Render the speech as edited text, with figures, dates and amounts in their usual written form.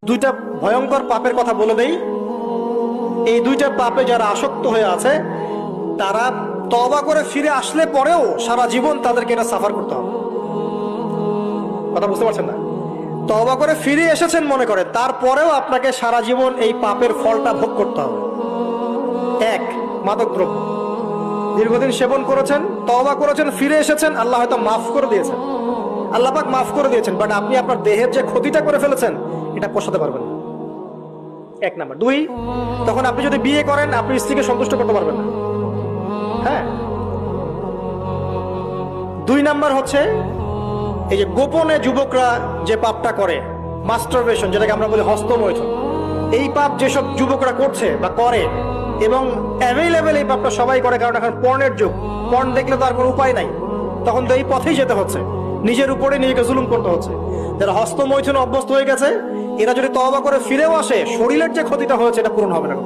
দুইটা ভয়ঙ্কর পাপের কথা বলে দেই। এই দুইটা পাপে যারা আসক্ত হয়ে আছে তারা তওবা করে ফিরে আসলে পরেও সারা জীবন তাদেরকে এটা সাফার করতে হবে। কথা বুঝতে পারছেন না? তওবা করে ফিরে এসেছেন মনে করে, তারপরেও আপনাকে সারা জীবন এই পাপের ফলটা ভোগ করতে হবে। এক, মাদকদ্রব্য দীর্ঘদিন সেবন করেছেন, তওবা করেছেন, ফিরে এসেছেন, আল্লাহ হয়তো মাফ করে দিয়েছেন, আল্লাহ পাক মাফ করে দিয়েছেন, বাট আপনি আপনার দেহের যে ক্ষতিটা করে ফেলেছেন এটা পোষাতে পারবেন না। এক নাম্বার। দুই, তখন আপনি যদি বিয়ে করেন আপনি স্ত্রীকে সন্তুষ্ট করতে পারবেন না। হ্যাঁ। দুই নাম্বার হচ্ছে এই যে গোপনে যুবকরা যে পাপটা করে, মাস্টারবেশন, যেটাকে আমরা বলি হস্তমৈথুন, এই পাপ যেসব যুবকরা করছে বা করে, এবং অ্যাভেলেবেল এই পাপটা সবাই করে, কারণ এখন পর্নের যুগ, পর্ন দেখলে তো আর কোনো উপায় নাই, তখন তো এই পথেই যেতে হচ্ছে, নিজের উপরে নিজেকে জুলুম করতে হচ্ছে। যারা হস্তমৈথুনে অভ্যস্ত হয়ে গেছে এরা যদি তওবা করে ফিরেও আসে, শরীরের যে ক্ষতিটা হয়েছে এটা পূরণ হবে না।